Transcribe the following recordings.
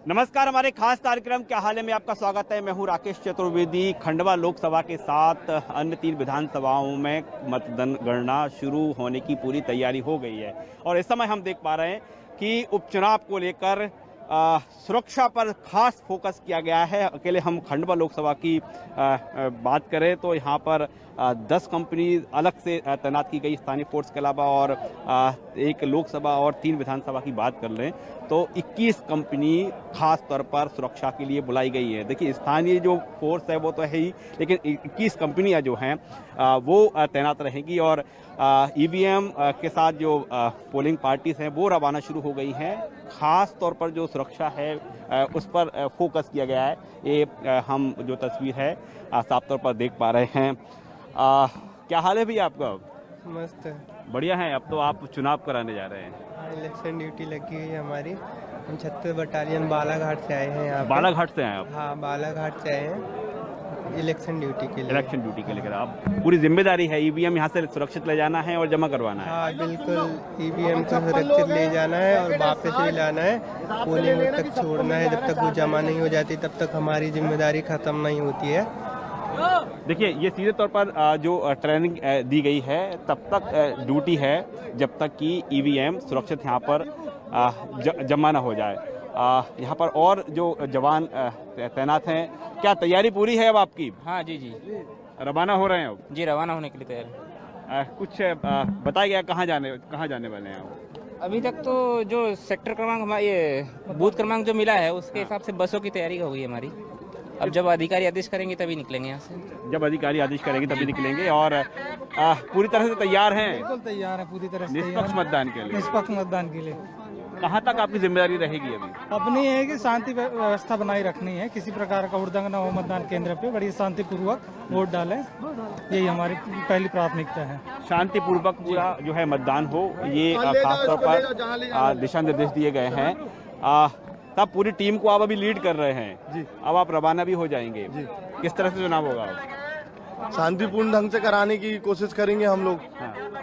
नमस्कार, हमारे खास कार्यक्रम क्या हाल है में आपका स्वागत है। मैं हूं राकेश चतुर्वेदी। खंडवा लोकसभा के साथ अन्य 3 विधानसभाओं में मतगणना शुरू होने की पूरी तैयारी हो गई है और इस समय हम देख पा रहे हैं कि उपचुनाव को लेकर सुरक्षा पर खास फोकस किया गया है। अकेले हम खंडवा लोकसभा की बात करें तो यहाँ पर 10 कंपनी अलग से तैनात की गई स्थानीय फोर्स के अलावा, और एक लोकसभा और 3 विधानसभा की बात कर लें तो 21 कंपनी खास तौर पर सुरक्षा के लिए बुलाई गई है। देखिए, स्थानीय जो फोर्स है वो तो है ही, लेकिन 21 कंपनियां जो हैं वो तैनात रहेंगी और ईवीएम के साथ जो पोलिंग पार्टीज हैं वो रवाना शुरू हो गई हैं। खास तौर पर जो सुरक्षा है उस पर फोकस किया गया है। ये हम जो तस्वीर है साफ तौर पर देख पा रहे हैं। क्या हाल है भैया आपका? मस्त है, बढ़िया है। अब तो आप चुनाव कराने जा रहे हैं। इलेक्शन ड्यूटी लगी हुई है हमारी। हम 36 बटालियन बालाघाट से आए हैं यहाँ पे। बालाघाट से आए आप? हाँ, बालाघाट से आए हैं इलेक्शन ड्यूटी के लिए। इलेक्शन ड्यूटी के लिए आप पूरी जिम्मेदारी है ईवीएम यहाँ से सुरक्षित ले जाना है और जमा करवाना है। हाँ बिल्कुल, ईवीएम को सुरक्षित ले जाना है और वापस भी लाना है। पोलिंग तक छोड़ना है, जब तक वो जमा नहीं हो जाती तब तक हमारी जिम्मेदारी खत्म नहीं होती है। देखिए, ये सीधे तौर पर जो ट्रेनिंग दी गई है तब तक ड्यूटी है जब तक कि ईवीएम सुरक्षित यहाँ पर जमा न हो जाए। यहाँ पर और जो जवान तैनात हैं, क्या तैयारी पूरी है अब आपकी? हाँ जी जी, रवाना हो रहे हैं अब? जी रवाना होने के लिए तैयार। कुछ बताया गया कहाँ जाने वाले हैं आप? अभी तक तो जो सेक्टर क्रमांक ये बूथ क्रमांक जो मिला है उसके हिसाब से बसों की तैयारी हो गई है हमारी। अब जब अधिकारी आदेश करेंगे तभी निकलेंगे यहाँ से। जब अधिकारी आदेश करेंगे तभी निकलेंगे। और पूरी तरह से तैयार हैं? बिल्कुल तैयार है, पूरी तरह से निष्पक्ष मतदान के लिए? निष्पक्ष मतदान के लिए कहाँ तक आपकी जिम्मेदारी रहेगी अभी? अपनी है कि शांति व्यवस्था बनाए रखनी है, किसी प्रकार का उल्लंघन न हो मतदान केंद्र पे, बड़ी शांतिपूर्वक वोट डालें, यही हमारी पहली प्राथमिकता है। शांतिपूर्वक पूरा जो है मतदान हो, ये खासतौर पर दिशा निर्देश दिए गए हैं। तब पूरी टीम को आप अभी लीड कर रहे हैं जी। अब आप रवाना भी हो जाएंगे जी। किस तरह से चुनाव होगा? शांतिपूर्ण ढंग से कराने की कोशिश करेंगे हम लोग।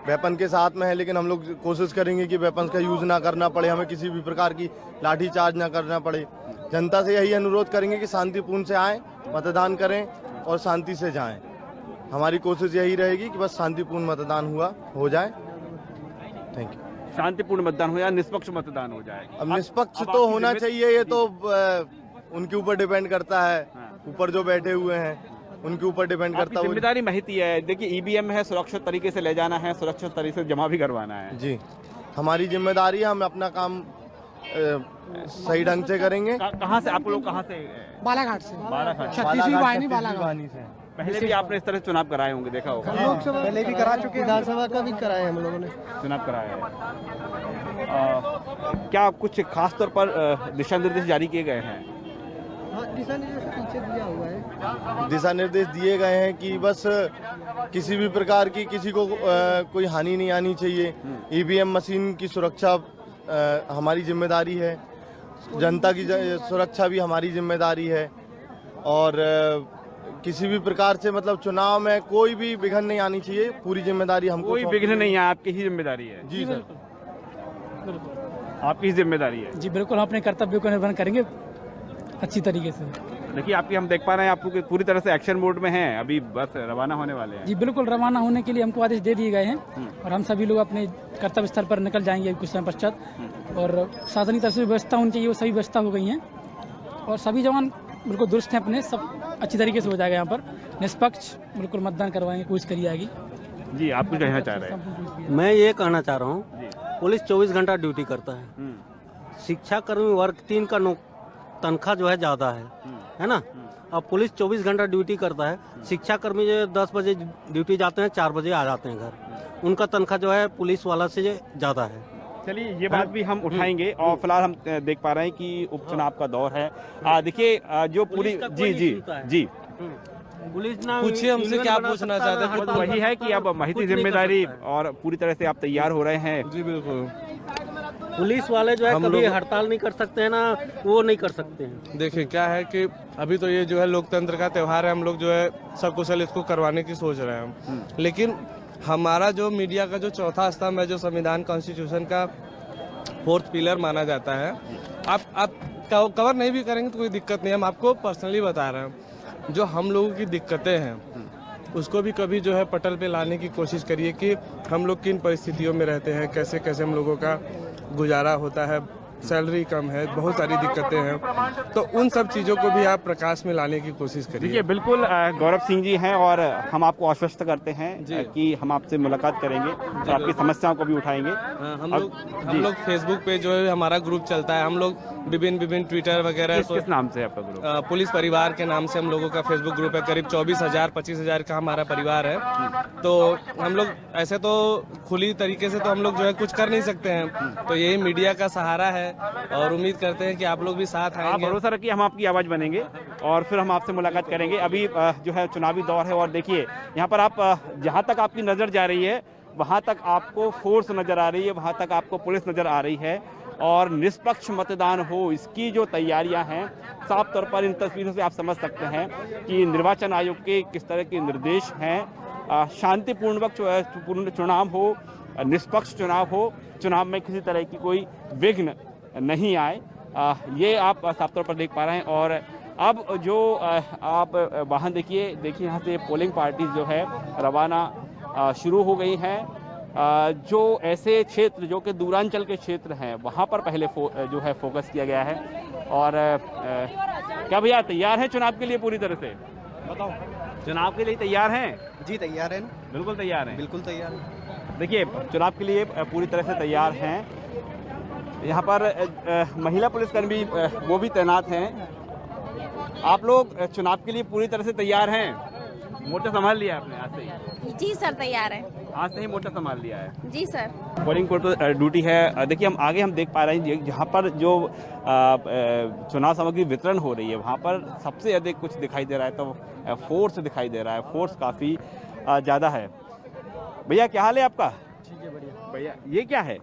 वेपन के साथ में है, लेकिन हम लोग कोशिश करेंगे कि वेपन का यूज ना करना पड़े, हमें किसी भी प्रकार की लाठी चार्ज ना करना पड़े। जनता से यही अनुरोध करेंगे कि शांतिपूर्ण से आएं, मतदान करें और शांति से जाएं। हमारी कोशिश यही रहेगी कि बस शांतिपूर्ण मतदान हो जाए। Thank you. शांतिपूर्ण मतदान हो या निष्पक्ष मतदान हो जाए? अब निष्पक्ष तो होना चाहिए, ये तो उनके ऊपर डिपेंड करता है। ऊपर जो बैठे हुए हैं उनके ऊपर डिपेंड करता है। जिम्मेदारी महती है। देखिए, ईवीएम है, सुरक्षित तरीके से ले जाना है, सुरक्षित तरीके से जमा भी करवाना है जी। हमारी जिम्मेदारी है, हम अपना काम सही ढंग से करेंगे। कहाँ से आप लोग? कहाँ से? बालाघाट से। बालाघाट। 36वीं वाहिनी बालाघाट से। पहले भी आपने इस तरह से चुनाव कराए होंगे, देखा होगा। पहले भी करा चुके हैं, विधानसभा का भी कराए हम लोगों ने चुनाव कराया है। क्या कुछ खास तौर पर दिशा निर्देश जारी किए गए हैं? दिशा निर्देश पीछे दिया हुआ है। दिशा निर्देश दिए गए हैं कि बस किसी भी प्रकार की किसी को कोई हानि नहीं आनी चाहिए। ईवीएम मशीन की सुरक्षा हमारी जिम्मेदारी है, जनता की सुरक्षा भी हमारी जिम्मेदारी है और किसी भी प्रकार से मतलब चुनाव में कोई भी विघ्न नहीं आनी चाहिए। पूरी जिम्मेदारी हमको। कोई विघ्न नहीं है, आपकी ही जिम्मेदारी है? जी सर, आपकी ही जिम्मेदारी है जी बिल्कुल, हम अपने कर्तव्यों को निर्वहन करेंगे अच्छी तरीके से। देखिए, आपकी हम देख पा रहे हैं आपको पूरी तरह से एक्शन मोड में हैं, अभी बस रवाना होने वाले हैं। जी बिल्कुल, रवाना होने के लिए हमको आदेश दे दिए गए हैं और हम सभी लोग अपने कर्तव्य स्थल पर निकल जाएंगे कुछ समय पश्चात। और साधन की तरफ से व्यवस्था होनी चाहिए, वो सभी व्यवस्था हो गई हैं और सभी जवान बिल्कुल दुरुस्त हैं अपने, सब अच्छी तरीके से हो जाएगा। यहाँ पर निष्पक्ष बिल्कुल मतदान करवाएंगे, कोशिश करी जाएगी। जी, आप कुछ कहना चाह रहे हैं? मैं ये कहना चाह रहा हूँ, पुलिस 24 घंटा ड्यूटी करता है। शिक्षा कर्मी वर्ग 3 का तनख्वाह जो है ज़्यादा है ना। अब पुलिस 24 घंटा ड्यूटी करता है, शिक्षा कर्मी जो 10 बजे ड्यूटी जाते हैं, 4 बजे आ जाते हैं घर। उनका तनख्वाह जो है पुलिस वाला से ज़्यादा है। चलिए, ये बात भी हम उठाएंगे और फिलहाल हम देख पा रहे हैं कि उपचुनाव का दौर है। देखिए, जो पूरी जी पुलिस ना पूछिए हमसे, क्या पूछना चाहते हैं? तो वही है कि अब महती जिम्मेदारी और पूरी तरह से आप तैयार हो रहे हैं। जी बिल्कुल। पुलिस वाले जो है कभी हड़ताल नहीं कर सकते हैं ना, वो नहीं कर सकते हैं। देखिए क्या है कि अभी तो ये जो है लोकतंत्र का त्योहार है, हम लोग जो है सकुशल इसको करवाने की सोच रहे हैं। लेकिन हमारा जो मीडिया का जो चौथा स्तंभ है, जो संविधान कॉन्स्टिट्यूशन का 4th पिलर माना जाता है, आप कवर नहीं भी करेंगे तो कोई दिक्कत नहीं, हम आपको पर्सनली बता रहे हैं। जो हम लोगों की दिक्कतें हैं उसको भी कभी जो है पटल पे लाने की कोशिश करिए कि हम लोग किन परिस्थितियों में रहते हैं, कैसे कैसे हम लोगों का गुजारा होता है, सैलरी कम है, बहुत सारी दिक्कतें हैं, तो उन सब चीज़ों को भी आप प्रकाश में लाने की कोशिश करिए। देखिए बिल्कुल गौरव सिंह जी हैं और हम आपको आश्वस्त करते हैं कि हम आपसे मुलाकात करेंगे और आपकी समस्याओं को भी उठाएंगे। हम लोग फेसबुक पे जो है हमारा ग्रुप चलता है, हम लोग विभिन्न ट्विटर वगैरह किस नाम से है आपका ग्रुप? पुलिस परिवार के नाम से हम लोगों का फेसबुक ग्रुप है। करीब 24,000-25,000 का हमारा परिवार है। तो हम लोग ऐसे तो खुली तरीके से तो हम लोग जो है कुछ कर नहीं सकते हैं, तो यही मीडिया का सहारा है और उम्मीद करते हैं कि आप लोग भी साथ आप आएंगे। भरोसा रखिए, हम आपकी आवाज़ बनेंगे और फिर हम आपसे मुलाकात करेंगे। अभी जो है चुनावी दौर है और देखिए यहाँ पर आप जहाँ तक आपकी नज़र जा रही है वहाँ तक आपको फोर्स नज़र आ रही है, वहाँ तक आपको पुलिस नज़र आ रही है और निष्पक्ष मतदान हो इसकी जो तैयारियां हैं साफ तौर पर इन तस्वीरों से आप समझ सकते हैं कि निर्वाचन आयोग के किस तरह के निर्देश हैं। शांतिपूर्ण चुनाव हो, निष्पक्ष चुनाव हो, चुनाव में किसी तरह की कोई विघ्न नहीं आए, ये आप साफ तौर पर देख पा रहे हैं। और अब जो आप वाहन देखिए यहाँ से पोलिंग पार्टी जो है रवाना शुरू हो गई हैं। जो ऐसे क्षेत्र जो कि दूरांचल के क्षेत्र हैं वहाँ पर पहले जो है फोकस किया गया है। और क्या भैया तैयार हैं चुनाव के लिए पूरी तरह से? बताओ, चुनाव के लिए तैयार हैं? जी तैयार है, बिल्कुल तैयार हैं। बिल्कुल तैयार है। देखिए चुनाव के लिए पूरी तरह से तैयार हैं। यहाँ पर महिला पुलिसकर्मी वो भी तैनात हैं। आप लोग चुनाव के लिए पूरी तरह से तैयार हैं? मोर्चा संभाल लिया आपने आज से ही? जी सर तैयार है। आज से ही मोर्चा संभाल लिया है? जी सर। पोलिंग ड्यूटी है। देखिए हम देख पा रहे हैं जहाँ पर जो चुनाव सामग्री वितरण हो रही है वहाँ पर सबसे अधिक कुछ दिखाई दे रहा है तो फोर्स दिखाई दे रहा है। फोर्स काफ़ी ज़्यादा है। भैया क्या हाल है आपका? ठीक है, बढ़िया। भैया ये क्या है?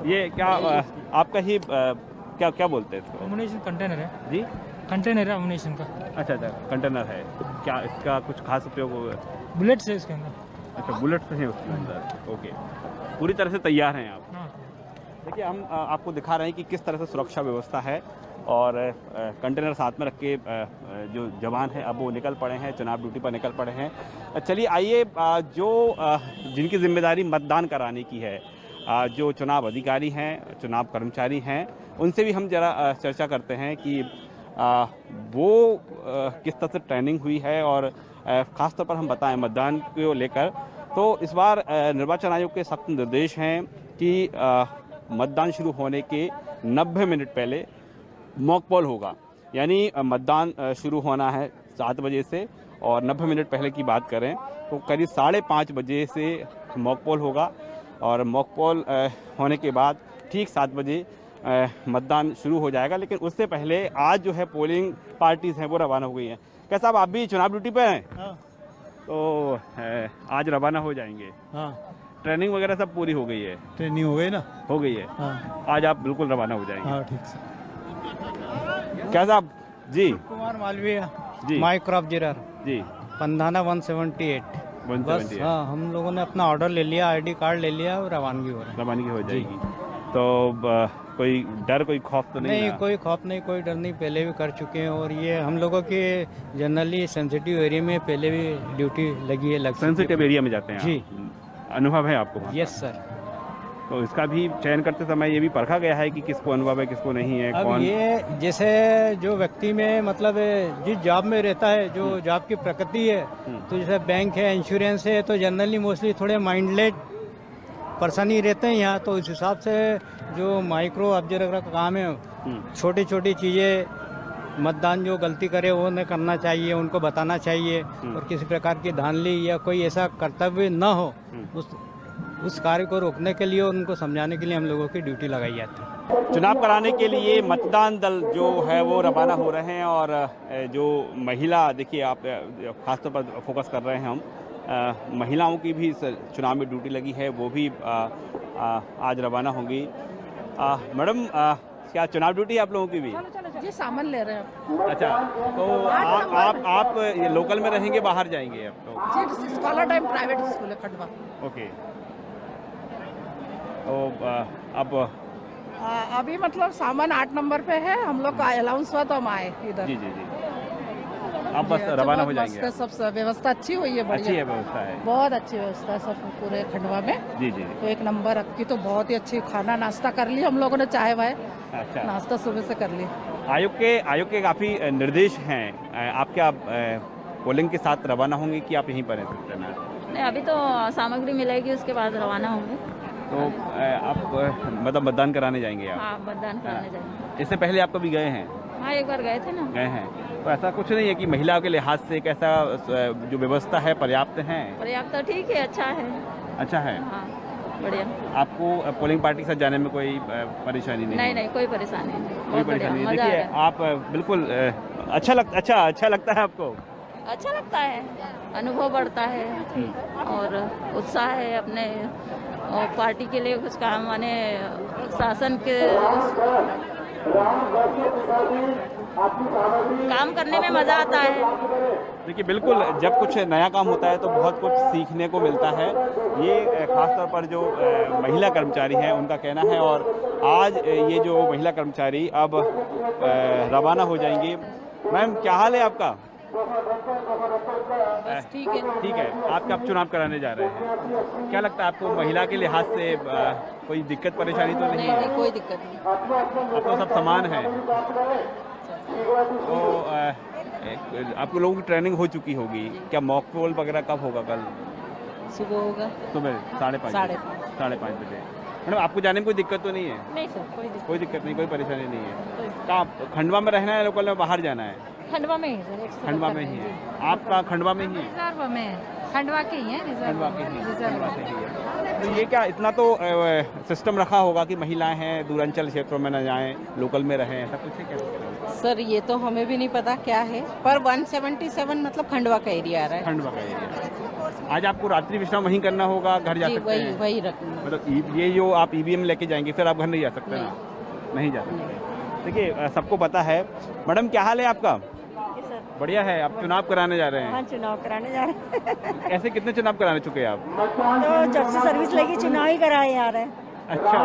ये क्या आपका ही क्या बोलते हैं इसको? अम्युनिशन कंटेनर है जी, कंटेनर है अम्युनिशन का। अच्छा कंटेनर है। क्या इसका कुछ खास उपयोग होगा? बुलेट्स है इसके अंदर। अच्छा बुलेट है उसके अंदर। ओके, पूरी तरह से तैयार हैं आप? हाँ। देखिए हम आपको दिखा रहे हैं कि किस तरह से सुरक्षा व्यवस्था है और कंटेनर साथ में रख के जो जवान हैं अब वो निकल पड़े हैं, चुनाव ड्यूटी पर निकल पड़े हैं। चलिए आइए जो जिनकी जिम्मेदारी मतदान कराने की है, जो चुनाव अधिकारी हैं, चुनाव कर्मचारी हैं, उनसे भी हम जरा चर्चा करते हैं कि वो किस तरह से ट्रेनिंग हुई है और ख़ास तौर पर हम बताएं मतदान को लेकर तो इस बार निर्वाचन आयोग के सख्त निर्देश हैं कि मतदान शुरू होने के 90 मिनट पहले मॉक पोल होगा। यानी मतदान शुरू होना है 7 बजे से और 90 मिनट पहले की बात करें तो करीब 5:30 बजे से मॉक पोल होगा और मॉक पोल होने के बाद ठीक 7 बजे मतदान शुरू हो जाएगा। लेकिन उससे पहले आज जो है पोलिंग पार्टीज हैं वो रवाना हो गई हैं। क्या साहब आप भी चुनाव ड्यूटी पे हैं? हाँ। तो आज रवाना हो जाएंगे? हाँ, ट्रेनिंग वगैरह सब पूरी हो गई है? ट्रेनिंग हो गई ना? हो गई है। हाँ। आज आप बिल्कुल रवाना हो जाएंगे? हाँ ठीक से। क्या साहब? जी कुमार मालवीय जी माइक्रो ऑब्जर्वर जी, पंधाना 178। बस 178 हाँ, हम लोगों ने अपना ऑर्डर ले लिया, आईडी कार्ड ले लिया और रवानगी हो रहा है। रवानगी हो जाएगी। तो कोई डर कोई खौफ तो नहीं? नहीं, ना? कोई खौफ नहीं, कोई डर नहीं, पहले भी कर चुके हैं और ये हम लोगों के जनरली सेंसिटिव एरिया में पहले भी ड्यूटी लगी है। सेंसिटिव एरिया में जाते हैं जी। आप? अनुभव है आपको? Yes sir. तो इसका भी चयन करते समय ये भी परखा गया है कि किसको अनुभव है किसको नहीं है? अब कौन? ये जैसे जो व्यक्ति में मतलब जिस जॉब में रहता है, जो जॉब की प्रकृति है, तो जैसे बैंक है, इंश्योरेंस है, तो जनरली मोस्टली थोड़े माइंडलेस पर्सन ही रहते हैं यहाँ। तो उस हिसाब से जो माइक्रो ऑब्जर्वर का काम है, छोटी छोटी चीज़ें मतदान जो गलती करे वो नहीं करना चाहिए, उनको बताना चाहिए और किसी प्रकार की धांधली या कोई ऐसा कर्तव्य न हो, उस कार्य को रोकने के लिए और उनको समझाने के लिए हम लोगों की ड्यूटी लगाई जाती है। चुनाव कराने के लिए मतदान दल जो है वो रवाना हो रहे हैं और जो महिला, देखिए आप खासतौर पर फोकस कर रहे हैं हम, महिलाओं की भी इस चुनाव में ड्यूटी लगी है, वो भी आज रवाना होंगी। मैडम क्या चुनाव ड्यूटी है आप लोगों की भी? जी सामान ले रहे हैं। अच्छा, तो आप ये लोकल में रहेंगे, बाहर जाएंगे आप तो? जी स्कॉलर टाइम प्राइवेट स्कूल है खंडवा। ओके। तो अब अभी मतलब सामान 8 नंबर पे है, हम लोग का अलाउंस हुआ तो हम आए इधर। जी जी जी, अब बस रवाना हो जाएंगे आप? सब व्यवस्था अच्छी हुई है, अच्छी बढ़िया है व्यवस्था है? बहुत अच्छी व्यवस्था है सब पूरे खंडवा में। जी जी। तो एक नंबर अब की तो बहुत ही अच्छी, खाना नाश्ता कर लिया हम लोगों ने, चाय वाय अच्छा, नाश्ता सुबह से कर लिया। आयोग के काफ़ी निर्देश हैं। आप क्या पोलिंग के साथ रवाना होंगे कि आप यहीं पर हैं सकते हैं? नहीं, अभी तो सामग्री मिलेगी, उसके बाद रवाना होंगे। तो आप मतलब मतदान कराने जाएंगे आप? हाँ, मतदान कराने जाएंगे। इससे पहले आप कभी गए हैं? हाँ, एक बार गए थे ना। गए हैं, तो ऐसा कुछ नहीं है कि महिलाओं के लिहाज से कैसा जो व्यवस्था है पर्याप्त है? पर्याप्त तो ठीक है, अच्छा है। अच्छा है? हाँ, बढ़िया। आपको पोलिंग पार्टी के साथ जाने में कोई परेशानी नहीं? नहीं, कोई परेशानी नहीं, कोई बहुत बढ़िया, परेशानी नहीं। मजा आ देखिए रहा है। आप बिल्कुल अच्छा लगता है आपको? अच्छा लगता है, अनुभव बढ़ता है और उत्साह है अपने और पार्टी के लिए कुछ काम, माने शासन के काम करने में मजा आता है। देखिए बिल्कुल, जब कुछ नया काम होता है तो बहुत कुछ सीखने को मिलता है। ये खासतौर पर जो महिला कर्मचारी हैं उनका कहना है, और आज ये जो महिला कर्मचारी अब रवाना हो जाएंगी। मैम, क्या हाल है आपका? ठीक है। ठीक है, आप कब चुनाव कराने जा रहे हैं? क्या लगता है आपको महिला के लिहाज से कोई दिक्कत परेशानी तो नहीं है? कोई दिक्कत नहीं। अब तो सब समान है। तो आपको लोगों की ट्रेनिंग हो चुकी होगी, क्या मॉक पोल वगैरह कब होगा? कल सुबह होगा सुबह 5:30 बजे। मैडम, आपको जाने में कोई दिक्कत तो नहीं है? नहीं सर, कोई दिक्कत नहीं, कोई परेशानी नहीं है। कहाँ खंडवा में रहना है, लोकल में बाहर जाना है? खंडवा में ही सर, खंडवा में ही है। आपका खंडवा में ही है? रिजर्व में, खंडवा के ही है, खंडवा के ही, खंडवा से ही है। तो ये क्या इतना तो सिस्टम रखा होगा कि महिलाएं हैं दूरांचल क्षेत्रों में न जाएं, लोकल में रहें, ऐसा कुछ है क्या? सर ये तो हमें भी नहीं पता क्या है, पर 177 मतलब खंडवा का एरिया आ रहा है। खंडवा का एरिया। आज आपको रात्रि विश्राम वहीं करना होगा, घर जा सकते हैं? वही रखना। मतलब ये जो आप ईवीएम लेके जाएंगे फिर आप घर नहीं जा सकते ना? नहीं जा सकते। देखिए सबको पता है। मैडम, क्या हाल है आपका? बढ़िया है। आप चुनाव कराने जा रहे हैं? हाँ, चुनाव कराने जा रहे हैं। ऐसे कितने चुनाव कराने चुके हैं आप? तो जब से सर्विस लगी चुनाव ही कराए जा रहे हैं। अच्छा।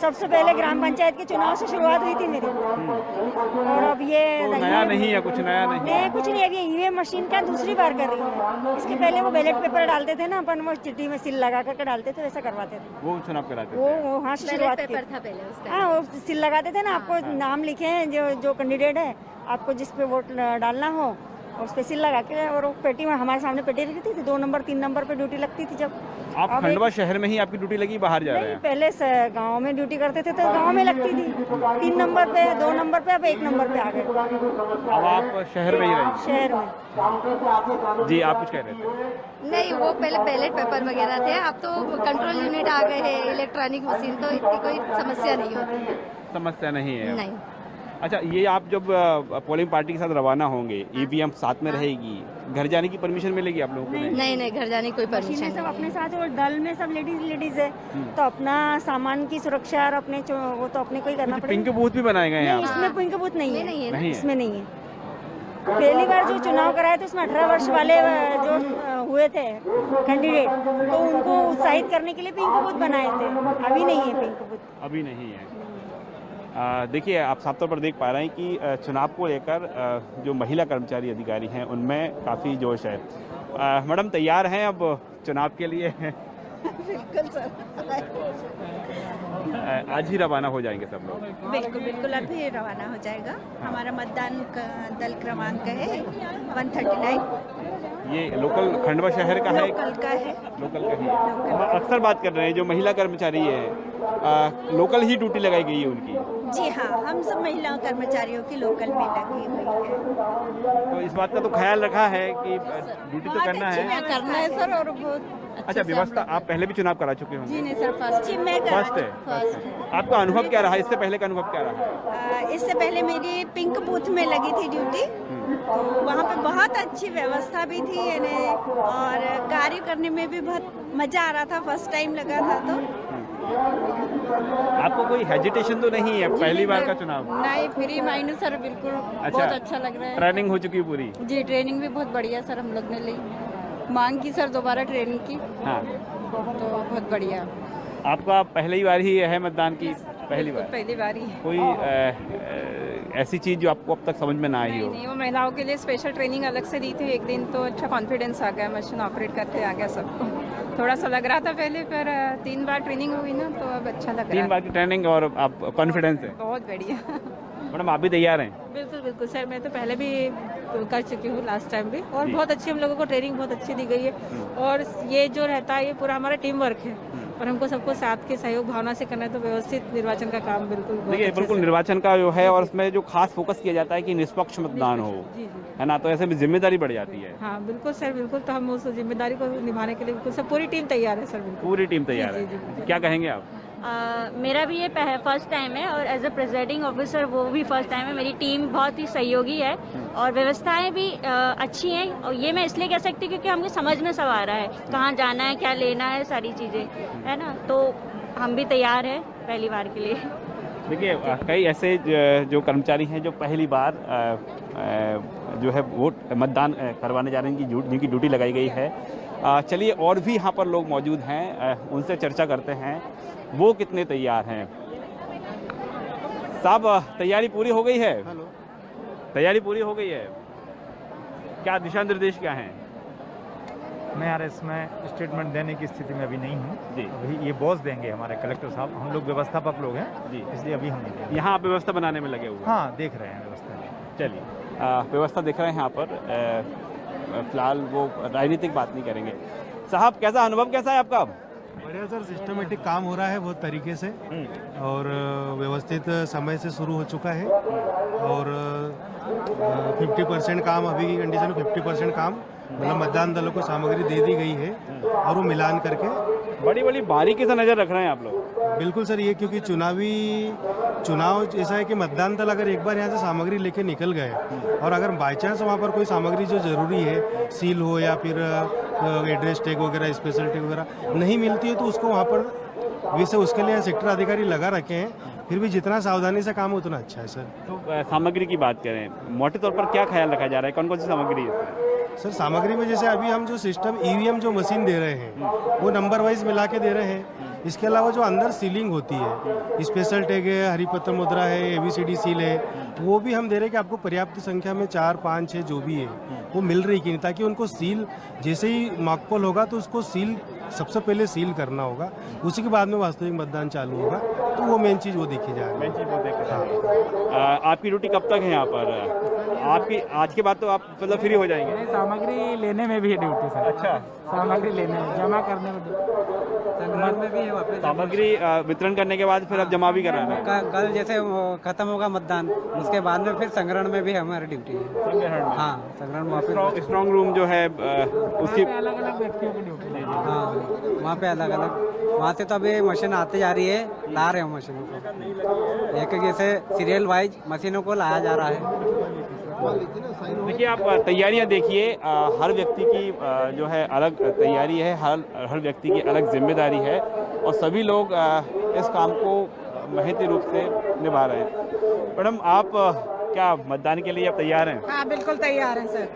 सबसे पहले ग्राम पंचायत के चुनाव से शुरुआत हुई थी मेरी, और अब ये तो नया नहीं है, कुछ नया नहीं है? कुछ नहीं, अब ये ईवीएम मशीन का दूसरी बार कर रही हूँ। इसके पहले वो बैलेट पेपर डालते थे ना अपन, वो चिट्ठी में सील लगा करके डालते थे, वैसा करवाते थे। वो चुनाव कराते थे? वो वहाँ से शुरुआत की। हाँ, वो सील लगाते थे ना, आपको नाम लिखे हैं जो कैंडिडेट है, आपको जिस पे वोट डालना हो उस पे सील लगा के, और वो पेटी में हमारे सामने पेटी रखती थी, 2 नंबर 3 नंबर पे ड्यूटी लगती थी। जब आप खंडवा शहर में ही आपकी ड्यूटी लगी, बाहर जा रहे हैं? पहले गांव में ड्यूटी करते थे तो गांव में लगती थी, 3 नंबर पे, 2 नंबर पे, अब 1 नंबर पे आ गए। अब आप शहर में ही रही? शहर में। जी, आप कुछ कह रहे थे? नहीं, वो पहले बैलेट पेपर वगैरह थे, अब तो कंट्रोल यूनिट आ गए हैं, इलेक्ट्रॉनिक मशीन, तो इतनी कोई समस्या नहीं होती है। समस्या नहीं है? नहीं। अच्छा, ये आप जब पोलिंग पार्टी के साथ रवाना होंगे, ईवीएम साथ में रहेगी, घर जाने की परमिशन मिलेगी आप लोगों को? नहीं, घर जाने की कोई परमिशन नहीं। सब अपने साथ, और दल में सब लेडीज है, तो अपना सामान की सुरक्षा और अपने वो तो अपने को ही करना पड़ेगा। पिंक बूथ भी बनाए गए हैं? इसमें पिंक बूथ नहीं है, नहीं, इसमें नहीं है। पहली बार जो चुनाव कराए थे उसमें 18 वर्ष वाले जो हुए थे कैंडिडेट, तो उनको उत्साहित करने के लिए पिंक बूथ बनाए थे। अभी नहीं है पिंक बूथ। अभी नहीं है। देखिए, आप साफ तौर पर देख पा रहे हैं कि चुनाव को लेकर जो महिला कर्मचारी अधिकारी हैं उनमें काफ़ी जोश है। मैडम, तैयार हैं अब चुनाव के लिए? बिल्कुल सर। आज ही रवाना हो जाएंगे सब लोग? बिल्कुल अभी रवाना हो जाएगा। हमारा मतदान दल क्रमांक है 139। ये लोकल खंडवा शहर का है? लोकल का है। लोकल का ही है। हम अक्सर बात कर रहे हैं जो महिला कर्मचारी है, लोकल ही ड्यूटी लगाई गई है उनकी? जी हाँ, हम सब महिला कर्मचारियों की लोकल में लगी हुई है। तो इस बात का तो ख्याल रखा है कि ड्यूटी तो करना है? करना है सर, और बहुत अच्छा, व्यवस्था आप पहले भी चुनाव करा चुके होंगे? जी नहीं सर, फर्स्ट है। आपका अनुभव क्या रहा? इससे पहले का अनुभव क्या रहा? इससे पहले मेरी पिंक बूथ में लगी थी ड्यूटी, तो वहाँ पे बहुत अच्छी व्यवस्था भी थी और कार्य करने में भी बहुत मजा आ रहा था। फर्स्ट टाइम लगा था तो। आपको कोई हेजिटेशन तो नहीं है? पहली बार का चुनाव? नहीं, फ्री माइंड सर, बिल्कुल। बहुत अच्छा लग रहा है। ट्रेनिंग हो चुकी है पूरी? जी, ट्रेनिंग भी बहुत बढ़िया सर, हम लोग ने ली, मांग की सर दोबारा ट्रेनिंग की। हाँ, तो बहुत बढ़िया। आपका पहली बार ही है मतदान की? पहली बार? पहली बार ही। कोई ऐसी चीज़ जो आपको अब तक समझ में ना आई हो? नहीं, वो महिलाओं के लिए स्पेशल ट्रेनिंग अलग से दी थी एक दिन, तो अच्छा कॉन्फिडेंस आ गया, मशीन ऑपरेट करते आ गया सबको। थोड़ा सा लग रहा था पहले, पर 3 बार ट्रेनिंग हुई ना, तो अब अच्छा लग रहा है। 3 बार की ट्रेनिंग और आप कॉन्फिडेंस है? बहुत बढ़िया। मैडम आप भी तैयार हैं? बिल्कुल बिल्कुल सर, मैं तो पहले भी कर चुकी हूँ लास्ट टाइम भी, और बहुत अच्छी हम लोगों को ट्रेनिंग बहुत अच्छी दी गई है। और ये जो रहता है ये पूरा हमारा टीम वर्क है, और हमको सबको साथ के सहयोग भावना से करना है, तो व्यवस्थित निर्वाचन का काम बिल्कुल देखिए बिल्कुल निर्वाचन का जो है, और उसमें जो खास फोकस किया जाता है कि निष्पक्ष मतदान हो, है ना, तो ऐसे में जिम्मेदारी बढ़ जाती है। हाँ बिल्कुल सर, बिल्कुल। तो हम उस जिम्मेदारी को निभाने के लिए बिल्कुल सब पूरी टीम तैयार है सर। बिल्कुल पूरी टीम तैयार है। क्या कहेंगे आप? मेरा भी ये फर्स्ट टाइम है, और एज अ प्रेसिडिंग ऑफिसर वो भी फर्स्ट टाइम है। मेरी टीम बहुत ही सहयोगी है, और व्यवस्थाएं भी अच्छी हैं, और ये मैं इसलिए कह सकती हूँ क्योंकि हमको समझ में सब आ रहा है, कहाँ जाना है, क्या लेना है, सारी चीज़ें, है ना, तो हम भी तैयार हैं पहली बार के लिए। देखिए कई ऐसे जो कर्मचारी हैं जो पहली बार जो है वोट मतदान करवाने जा रहे हैं, जिनकी ड्यूटी लगाई गई है। चलिए और भी यहाँ पर लोग मौजूद हैं, उनसे चर्चा करते हैं वो कितने तैयार हैं। साहब तैयारी पूरी हो गई है? तैयारी पूरी हो गई है, क्या दिशा निर्देश क्या हैं? मैं यार इसमें स्टेटमेंट देने की स्थिति में अभी नहीं हूँ जी। अभी ये बॉस देंगे हमारे कलेक्टर साहब, हम लोग व्यवस्थापक लोग हैं जी, इसलिए अभी हम नहीं देंगे। यहाँ आप व्यवस्था बनाने में लगे हुए? हाँ देख रहे हैं व्यवस्था। चलिए व्यवस्था देख रहे हैं यहाँ पर, फिलहाल वो राजनीतिक बात नहीं करेंगे। साहब कैसा अनुभव, कैसा है आपका? बढ़िया सर, सिस्टमेटिक काम हो रहा है बहुत तरीके से, और व्यवस्थित समय से शुरू हो चुका है, और 50% काम अभी की कंडीशन में 50% काम मतलब मतदान दलों को सामग्री दे दी गई है, और वो मिलान करके बड़ी बड़ी बारीकी से नज़र रख रहे हैं आप लोग। बिल्कुल सर, ये क्योंकि चुनाव ऐसा है कि मतदान दल अगर एक बार यहाँ से सामग्री लेके निकल गए, और अगर बाई चांस वहाँ पर कोई सामग्री जो ज़रूरी है, सील हो या फिर एड्रेस टैग वगैरह, स्पेशल टैग वगैरह नहीं मिलती है, तो उसको वहाँ पर वैसे उसके लिए सेक्टर अधिकारी लगा रखे हैं। फिर भी जितना सावधानी से काम उतना अच्छा है सर। तो सामग्री की बात करें, मोटे तौर पर क्या ख्याल रखा जा रहा है, कौन कौन सी सामग्री है सर? सामग्री में जैसे अभी हम जो सिस्टम ईवीएम जो मशीन दे रहे हैं वो नंबर वाइज मिला के दे रहे हैं। इसके अलावा जो अंदर सीलिंग होती है, स्पेशल टैग है, हरिपत्र मुद्रा है, ABCD सील है, वो भी हम दे रहे हैं कि आपको पर्याप्त संख्या में 4, 5, 6 जो भी है वो मिल रही कि नहीं, ताकि उनको सील जैसे ही मॉकपोल होगा तो उसको सील सबसे पहले सील करना होगा, उसी के बाद में वास्तविक मतदान चालू होगा। तो वो मेन चीज़ वो देखी जा रही है। आपकी ड्यूटी कब तक है यहाँ पर? आपकी आज के बाद तो आप मतलब फ्री हो जाएंगे? नहीं, सामग्री लेने में भी है ड्यूटी सर। अच्छा, सामग्री लेने में, जमा करने में संग्रहण में भी है वहाँ पे। सामग्री वितरण करने के बाद फिर अब जमा भी कराना है? कल जैसे खत्म होगा मतदान, उसके बाद में फिर संग्रहण में भी हमारी ड्यूटी है। संग्रहण? हाँ, संग्रहण वहाँ पे स्ट्रॉन्ग रूम जो है उसकी अलग अलग व्यक्तियों की ड्यूटी। हाँ, वहाँ पे अलग अलग, वहाँ से तो अभी मशीन आते जा रही है, ला रहे हो मशीनों को, एक जैसे सीरियल वाइज मशीनों को लाया जा रहा है। देखिए आप तैयारियां देखिए, हर व्यक्ति की जो है अलग तैयारी है, हर व्यक्ति की अलग जिम्मेदारी है, और सभी लोग इस काम को मेहनती रूप से निभा रहे हैं। मैडम आप क्या मतदान के लिए आप तैयार हैं? हाँ बिल्कुल तैयार हैं सर,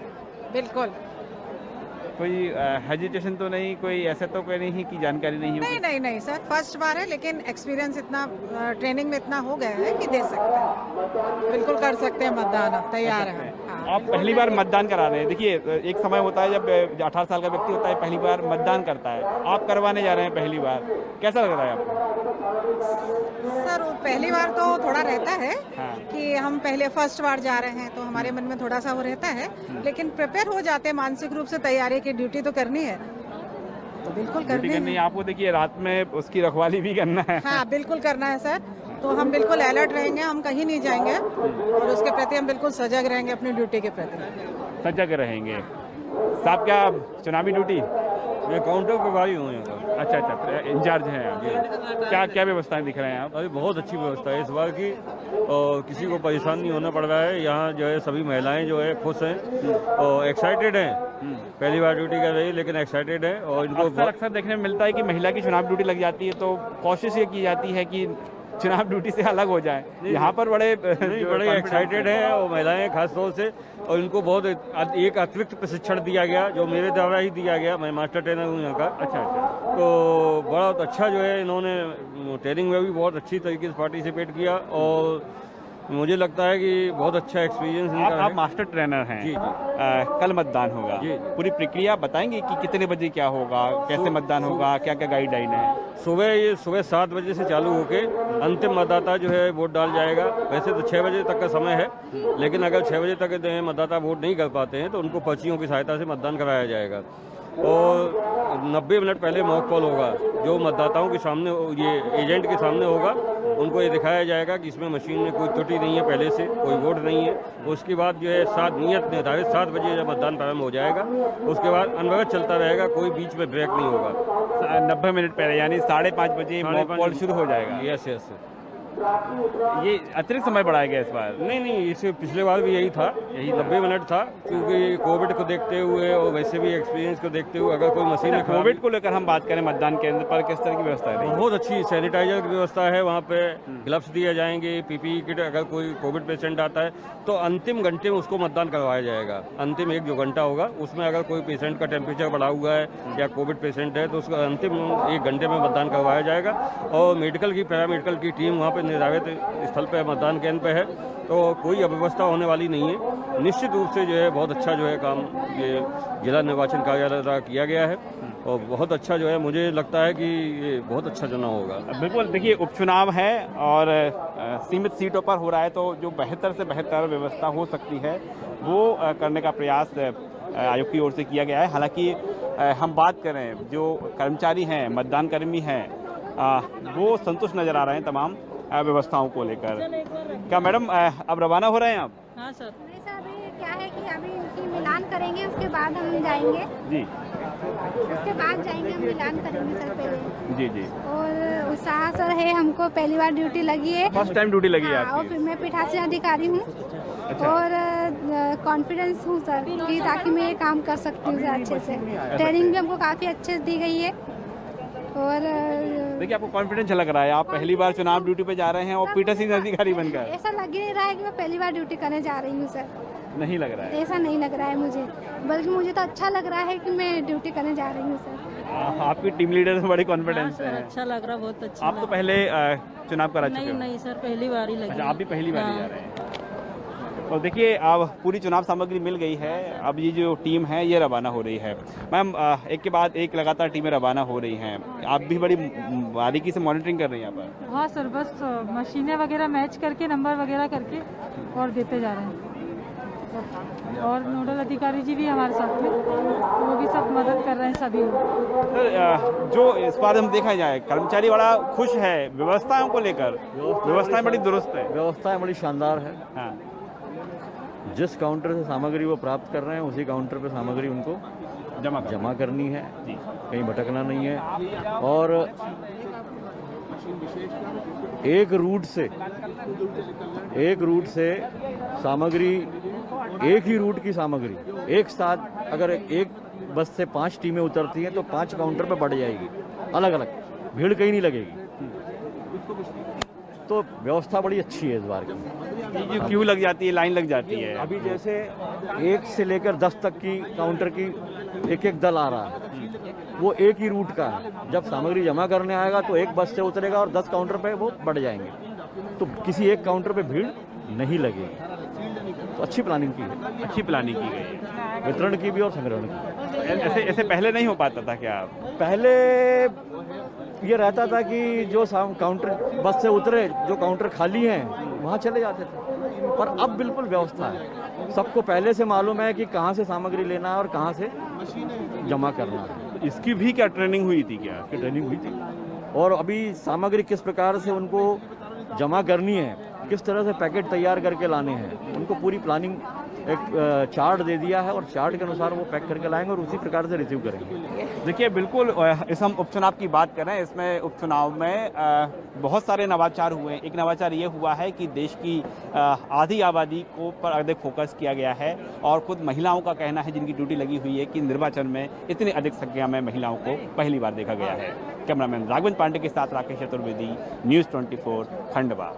बिल्कुल। कोई हेजिटेशन तो नहीं, कोई ऐसा तो कोई नहीं कि जानकारी नहीं होगी? नहीं सर, फर्स्ट बार है, लेकिन एक्सपीरियंस इतना ट्रेनिंग में इतना हो गया है कि दे सकते हैं, बिल्कुल कर सकते हैं मतदान, अब तैयार हैं। आप पहली बार मतदान करा रहे हैं। देखिए एक समय होता है जब 18 साल का व्यक्ति होता है पहली बार मतदान करता है, आप करवाने जा रहे हैं पहली बार, कैसा लग रहा है आपको? सर पहली बार तो थोड़ा रहता है हाँ। कि हम पहले फर्स्ट बार जा रहे हैं, तो हमारे मन में थोड़ा सा वो रहता है, लेकिन प्रिपेयर हो जाते हैं मानसिक रूप से, तैयारी की ड्यूटी तो करनी है, तो बिल्कुल करनी है। आपको देखिए रात में उसकी रखवाली भी करना है। हाँ बिल्कुल करना है सर, तो हम बिल्कुल अलर्ट रहेंगे, हम कहीं नहीं जाएंगे, और उसके प्रति हम बिल्कुल सजग रहेंगे, अपनी ड्यूटी के प्रति सजग रहेंगे। साहब क्या चुनावी ड्यूटी? मैं काउंटर प्रभारी हूँ यहाँ पर। अच्छा, इंचार्ज हैं आप। क्या व्यवस्थाएं दिख रहे हैं आप? अभी बहुत अच्छी व्यवस्था है इस बार की, और किसी को परेशान नहीं होना पड़ रहा है। यहाँ जो है सभी महिलाएं जो है खुश हैं और एक्साइटेड हैं, पहली बार ड्यूटी कर रही है लेकिन एक्साइटेड है। और इनको अक्सर देखने में मिलता है कि महिला की चुनाव ड्यूटी लग जाती है तो कोशिश ये की जाती है कि चुनाव ड्यूटी से अलग हो जाए। यहाँ पर बड़े एक्साइटेड हैं और महिलाएं खास तौर से, और इनको बहुत एक अतिरिक्त प्रशिक्षण दिया गया जो मेरे द्वारा ही दिया गया। मैं मास्टर ट्रेनर हूँ यहाँ का। अच्छा, तो बहुत अच्छा जो है इन्होंने ट्रेनिंग में भी बहुत अच्छी तरीके से पार्टिसिपेट किया और मुझे लगता है कि बहुत अच्छा एक्सपीरियंस इनका है। आप मास्टर ट्रेनर हैं। जी। कल मतदान होगा। जी। पूरी प्रक्रिया बताएंगे कि कितने बजे क्या होगा, कैसे मतदान होगा, क्या क्या गाइडलाइन है? सुबह 7 बजे से चालू होके अंतिम मतदाता जो है वोट डाल जाएगा। वैसे तो 6 बजे तक का समय है, लेकिन अगर 6 बजे तक मतदाता वोट नहीं कर पाते हैं तो उनको पर्चियों की सहायता से मतदान कराया जाएगा। और 90 मिनट पहले मॉक कॉल होगा जो मतदाताओं के सामने, ये एजेंट के सामने होगा। उनको ये दिखाया जाएगा कि इसमें मशीन में कोई त्रुटि नहीं है, पहले से कोई वोट नहीं है। उसके बाद जो है 7 नियत निर्धारित 7 बजे जब मतदान प्रारंभ हो जाएगा, उसके बाद अनवरत चलता रहेगा, कोई बीच में ब्रेक नहीं होगा। 90 मिनट पहले यानी 5:30 बजे मॉक कॉल शुरू हो जाएगा। Yes yes. ये अतिरिक्त समय बढ़ाया गया इस बार? नहीं, इससे पिछले बार भी यही था, यही 90 मिनट था, क्योंकि कोविड को देखते हुए और वैसे भी एक्सपीरियंस को देखते हुए अगर कोई मशीन में कोविड को लेकर हम बात करें मतदान केंद्र पर किस तरह की व्यवस्था है? बहुत अच्छी सैनिटाइजर की व्यवस्था है वहाँ पे, ग्लव्स दिए जाएंगे, पीपीई किट। अगर कोई कोविड पेशेंट आता है तो अंतिम घंटे में उसको मतदान करवाया जाएगा। अंतिम जो घंटा होगा उसमें अगर कोई पेशेंट का टेम्परेचर बढ़ा हुआ है या कोविड पेशेंट है तो उसको अंतिम 1 घंटे में मतदान करवाया जाएगा। और मेडिकल की, पैरामेडिकल की टीम वहाँ पर निर्धारित स्थल पे, मतदान केंद्र पे है, तो कोई अव्यवस्था होने वाली नहीं है। निश्चित रूप से जो है बहुत अच्छा जो है काम ये जिला निर्वाचन कार्यालय द्वारा किया गया है और बहुत अच्छा जो है मुझे लगता है कि ये बहुत अच्छा चुनाव होगा। बिल्कुल, देखिए उपचुनाव है और सीमित सीटों पर हो रहा है, तो जो बेहतर से बेहतर व्यवस्था हो सकती है वो करने का प्रयास आयोग की ओर से किया गया है। हालांकि हम बात करें जो कर्मचारी हैं, मतदान कर्मी हैं, वो संतुष्ट नजर आ रहे हैं तमाम व्यवस्थाओं को लेकर। क्या मैडम अब रवाना हो रहे हैं आप? हाँ सर। नहीं सर, अभी क्या है कि अभी इनकी मिलान करेंगे, उसके बाद हम जाएंगे। जी। उसके बाद जाएंगे, हम मिलान करेंगे सर पहले। जी जी। और उत्साह सर है, हमको पहली बार ड्यूटी लगी है। फर्स्ट टाइम ड्यूटी लगी है आपकी? और फिर मैं पीठासीन अधिकारी हूँ। अच्छा। और कॉन्फिडेंस हूँ सर कि ताकि मैं ये काम कर सकती हूँ अच्छे से। ट्रेनिंग भी हमको काफ़ी अच्छे से दी गई है। और देखिए आपको कॉन्फिडेंस लग रहा है, आप पहली बार चुनाव ड्यूटी पे जा रहे हैं और पीठासीन अधिकारी बनकर? ऐसा लग ही नहीं रहा है कि मैं पहली बार ड्यूटी करने जा रही हूँ सर। नहीं लग रहा है? ऐसा नहीं लग रहा है मुझे, बल्कि मुझे तो अच्छा लग रहा है कि मैं ड्यूटी करने जा रही हूँ सर। आपकी टीम लीडर से बड़ी कॉन्फिडेंस है? अच्छा लग रहा, बहुत अच्छा। आप तो पहले चुनाव करा चुके हो? नहीं सर, पहली बार ही लगी। अच्छा, आप भी पहली बार ही जा रहे हैं। तो देखिए अब पूरी चुनाव सामग्री मिल गई है, अब ये जो टीम है ये रवाना हो रही है। मैम एक के बाद एक लगातार टीमें रवाना हो रही हैं, आप भी बड़ी बारीकी से मॉनिटरिंग कर रही हैं यहाँ पर? हाँ सर, बस मशीनें वगैरह मैच करके, नंबर वगैरह करके और देते जा रहे हैं। और नोडल अधिकारी जी भी हमारे साथ में, तो वो भी सब मदद कर रहे हैं सभी लोग। सर जो इस बार हम देखा जाए कर्मचारी बड़ा खुश है व्यवस्थाओं को लेकर, व्यवस्थाएं बड़ी दुरुस्त है? व्यवस्थाएं बड़ी शानदार है। हाँ। जिस काउंटर से सामग्री वो प्राप्त कर रहे हैं उसी काउंटर पे सामग्री उनको जमा करनी है, कहीं भटकना नहीं है। और एक रूट से सामग्री, एक ही रूट की सामग्री एक साथ अगर एक बस से 5 टीमें उतरती हैं तो 5 काउंटर पे बढ़ जाएगी, अलग अलग, भीड़ कहीं नहीं लगेगी। तो व्यवस्था बड़ी अच्छी है इस बार की। क्यू लग जाती है, लाइन लग जाती है। अभी जैसे 1 से लेकर 10 तक की काउंटर की एक दल आ रहा है, वो एक ही रूट का है। जब सामग्री जमा करने आएगा तो एक बस से उतरेगा और 10 काउंटर पे वो बढ़ जाएंगे, तो किसी एक काउंटर पे भीड़ नहीं लगेगी। तो अच्छी प्लानिंग की है। अच्छी प्लानिंग की गई है, वितरण की भी और संग्रहण की। ऐसे पहले नहीं हो पाता था क्या? पहले ये रहता था कि जो काउंटर बस से उतरे, जो काउंटर खाली हैं वहाँ चले जाते थे, पर अब बिल्कुल व्यवस्था है। सबको पहले से मालूम है कि कहाँ से सामग्री लेना है और कहाँ से जमा करना है। इसकी भी क्या ट्रेनिंग हुई थी? क्या इसकी ट्रेनिंग हुई थी, और अभी सामग्री किस प्रकार से उनको जमा करनी है, किस तरह से पैकेट तैयार करके लाने हैं, उनको पूरी प्लानिंग एक चार्ट दे दिया है और चार्ट के अनुसार वो पैक करके लाएंगे और उसी प्रकार से रिसीव करेंगे। देखिए बिल्कुल इस हम उपचुनाव की बात कर रहे हैं, इसमें उपचुनाव में बहुत सारे नवाचार हुए हैं। एक नवाचार ये हुआ है कि देश की आधी आबादी को पर अधिक फोकस किया गया है और खुद महिलाओं का कहना है जिनकी ड्यूटी लगी हुई है कि निर्वाचन में इतनी अधिक संख्या में महिलाओं को पहली बार देखा गया है। कैमरामैन राघवेंद्र पांडे के साथ राकेश चतुर्वेदी, न्यूज़ 24 खंडवा।